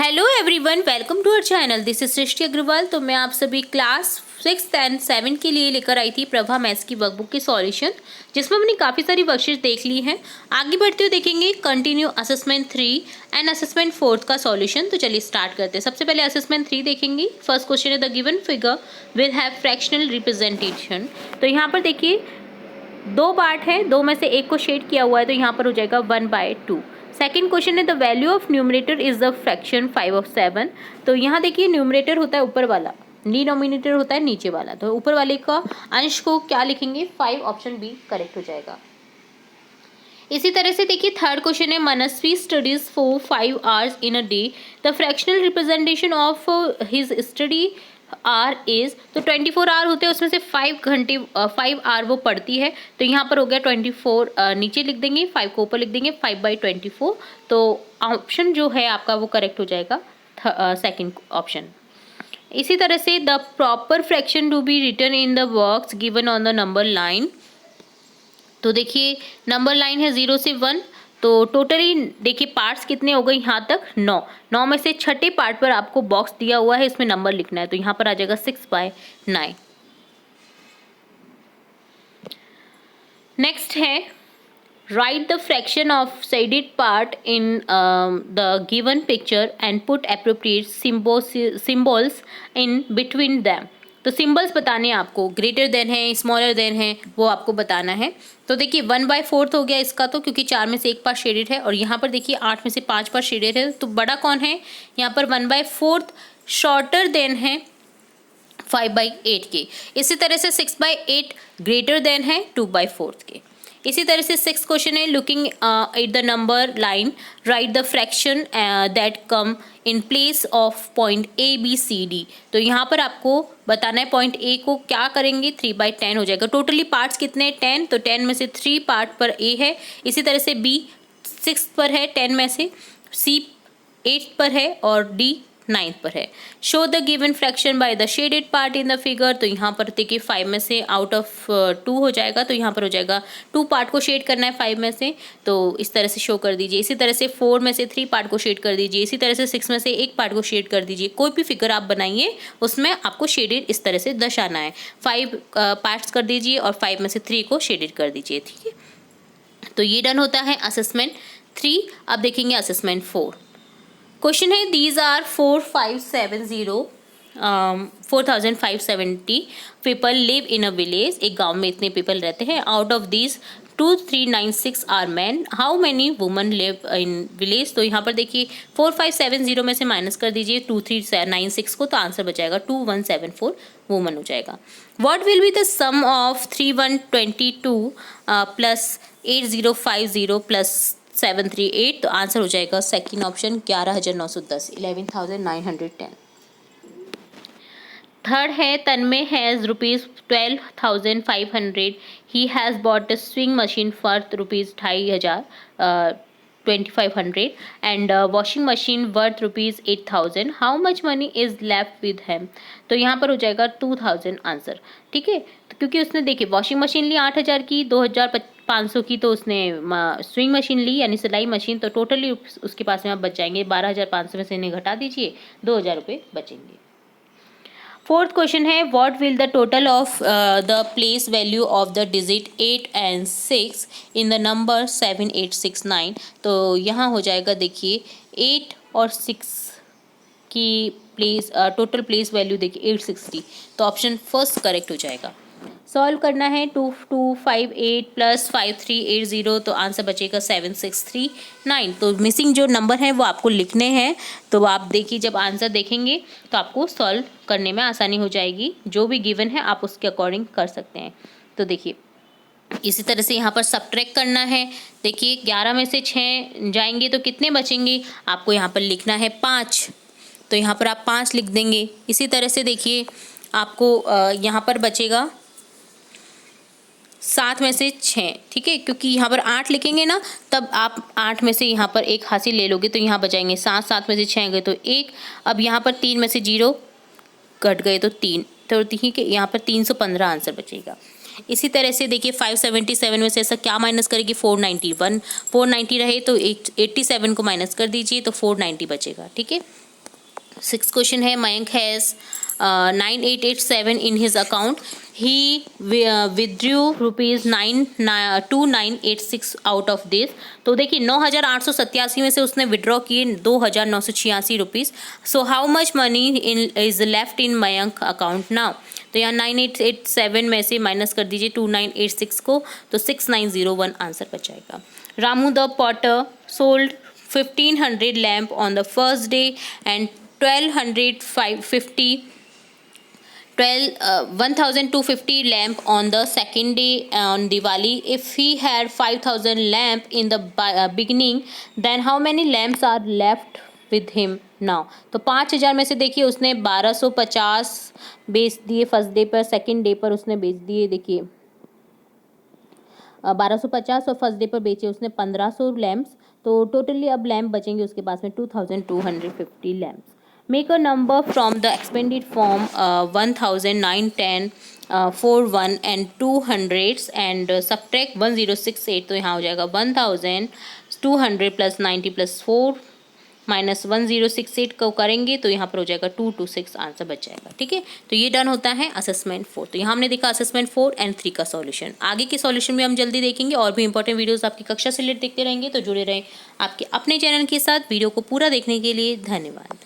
Hello everyone, welcome to our channel. This is Srishti Agarwal. तो मैं आप सभी क्लास 6 एंड 7 के लिए लेकर आई थी प्रभा मैथ्स की वर्कबुक के सॉल्यूशन, जिसमें हमने काफ़ी सारी वर्कशीट देख ली हैं। आगे बढ़ते हुए देखेंगे कंटिन्यू असेसमेंट 3 एंड असेसमेंट 4 का सॉल्यूशन। तो चलिए स्टार्ट करते हैं। सबसे पहले असेसमेंट 3 देखेंगे। फर्स्ट क्वेश्चन है the given figure will have fractional representation. तो यहाँ पर देखिए दो पार्ट है, दो में से एक को शेड किया हुआ है, तो यहाँ पर हो जाएगा 1/2। सेकेंड क्वेश्चन है the value of numerator is the fraction 5/7। तो यहाँ देखिए न्यूमरेटर होता है ऊपर वाला, डिनोमिनेटर होता है नीचे वाला। तो ऊपर वाले का अंश को क्या लिखेंगे? 5। ऑप्शन बी करेक्ट हो जाएगा। इसी तरह से देखिए थर्ड क्वेश्चन है Manasvi studies for 5 hours in a day. The fractional representation of his study are is. तो 24 आवर होते हैं, उसमें से 5 आवर वो पढ़ती है। तो यहाँ पर हो गया 24 नीचे लिख देंगे, 5 को ऊपर लिख देंगे, 5/24। तो ऑप्शन जो है आपका वो करेक्ट हो जाएगा, सेकंड ऑप्शन। इसी तरह से the proper fraction to be written in the works given on the number line. तो देखिए नंबर लाइन है 0 से 1। तो टोटली देखिए पार्ट्स कितने हो गए यहाँ तक? 9 में से छठे पार्ट पर आपको बॉक्स दिया हुआ है, इसमें नंबर लिखना है। तो यहाँ पर आ जाएगा 6/9। नेक्स्ट है right the fraction of shaded part in the given picture and put appropriate symbols in between them. तो सिंबल्स बताने हैं आपको, ग्रेटर देन है, स्मॉलर देन है, वो आपको बताना है। तो देखिए 1/4 हो गया इसका, तो क्योंकि 4 में से एक पार्ट शेडेड है, और यहाँ पर देखिए 8 में से 5 पार्ट शेडेड है। तो बड़ा कौन है? यहाँ पर 1/4 शॉर्टर देन है 5/8 के। इसी तरह से 6/8 ग्रेटर देन है 2/4 के। इसी तरह से 6th क्वेश्चन है looking at the number line right the fraction that come in place of point ABCD। तो यहाँ पर आपको बताना है पॉइंट A को क्या करेंगे? 3/10 हो जाएगा। टोटली पार्ट्स कितने हैं? 10। तो 10 में से 3 पार्ट पर A है। इसी तरह से B 6 पर है 10 में से, C 8 पर है, और D 9 पर है। Show the given fraction by the shaded part in the figure. तो यहाँ पर देखिए 5 में से आउट ऑफ 2 हो जाएगा। तो यहाँ पर हो जाएगा 2 पार्ट को शेड करना है 5 में से, तो इस तरह से शो कर दीजिए। इसी तरह से 4 में से 3 पार्ट को शेड कर दीजिए। इसी तरह से 6 में से एक पार्ट को शेड कर दीजिए। कोई भी फिगर आप बनाइए उसमें आपको शेडेड इस तरह से दर्शाना है। 5 पार्ट्स कर दीजिए और 5 में से 3 को शेडेड कर दीजिए। ठीक है, तो ये डन होता है असेसमेंट 3। अब देखेंगे असेसमेंट 4। क्वेश्चन है these are 4,570 people live in a village. एक गांव में इतने पीपल रहते हैं। Out of these 2,396 are man, how many woman live in village. तो यहाँ पर देखिए 4,570 में से माइनस कर दीजिए 2,396 को, तो आंसर बचाएगा 2,174 वुमन हो जाएगा। What will be the sum of 3,122 plus 8,050 plus 738। तो आंसर हो जाएगा सेकंड ऑप्शन 11,910, 11,910। थर्ड है Tanmay has ₹12,500 he has bought a swing machine for ₹2,500 2,500 and washing machine worth ₹8,000। How much money is left with him. तो यहाँ पर हो जाएगा 2,000 answer. ठीक है, तो क्योंकि उसने देखिए वॉशिंग मशीन ली 8,000 की, 2,500 की तो उसने स्विंग मशीन ली यानी सिलाई मशीन, तो टोटली उसके पास में आप बच जाएंगे 12,500 में से इन्हें घटा दीजिए, 2,000 रुपये बचेंगे। फोर्थ क्वेश्चन है what will the total of the place value of the digit 8 and 6 in the number 7,869। तो यहाँ हो जाएगा देखिए 8 और 6 की प्लेस टोटल प्लेस वैल्यू देखिए 860। तो ऑप्शन फर्स्ट करेक्ट हो जाएगा। सॉल्व करना है 2,258 प्लस 5,380। तो आंसर बचेगा 7,639। तो मिसिंग जो नंबर है वो आपको लिखने हैं। तो आप देखिए जब आंसर देखेंगे तो आपको सॉल्व करने में आसानी हो जाएगी। जो भी गिवन है आप उसके अकॉर्डिंग कर सकते हैं। तो देखिए इसी तरह से यहाँ पर सब्ट्रैक्ट करना है। देखिए 11 में से 6 जाएंगे तो कितने बचेंगे? आपको यहाँ पर लिखना है 5। तो यहाँ पर आप 5 लिख देंगे। इसी तरह से देखिए आपको यहाँ पर बचेगा 7 में से 6। ठीक है, क्योंकि यहाँ पर 8 लिखेंगे ना, तब आप 8 में से यहाँ पर एक हासिल ले लोगे, तो यहाँ बचाएंगे 7। 7 में से 6 गए तो 1। अब यहाँ पर 3 में से 0 कट गए तो 3। तो ठीक है, यहाँ पर 315 आंसर बचेगा। इसी तरह से देखिए 577 में से ऐसा क्या माइनस करेगी? 491। 490 रहे तो 87 को माइनस कर दीजिए तो 490 बचेगा। ठीक है, सिक्स क्वेश्चन है, Mayank has 9887 in his account. He withdrew rupees 2986 out of this. तो देखिए 9887 में से उसने विड्रॉ किए 2986 rupees. So how much money is left in Mayank account now. तो यहाँ 9887 में से माइनस कर दीजिए 2986 को, तो 6901 आंसर बचाएगा. Ramu the Potter sold 1500 lamp on the first day and 1250 lamp on the second day on Diwali. If he had 5000 lamp in the beginning, then how many lamps are left with him now? तो 5000 में से देखिए उसने 1250 बेच दिए first day पर, second day पर उसने बेच दिए देखिए 1250 और फर्स्ट डे पर बेचे उसने 1500 लैम्प्स. तो टोटली अब लैम्प बचेंगे उसके पास में 2250 lamps. Make a number from the expanded form 1000, 9, 10, 4, 1 and 200s and subtract 1068. तो यहाँ हो जाएगा 1200 प्लस 90 प्लस 4 माइनस 1068 को करेंगे तो यहाँ पर हो जाएगा 226 आंसर बच जाएगा. ठीक है, तो ये डन होता है असेसमेंट 4. तो यहाँ हमने देखा असेसमेंट 4 एंड 3 का सॉल्यूशन. आगे के सॉल्यूशन में हम जल्दी देखेंगे और भी इंपॉर्टेंट वीडियोस आपकी कक्षा से रिलेटेड देखते रहेंगे. तो जुड़े रहें आपके अपने चैनल के साथ. वीडियो को पूरा देखने के लिए धन्यवाद.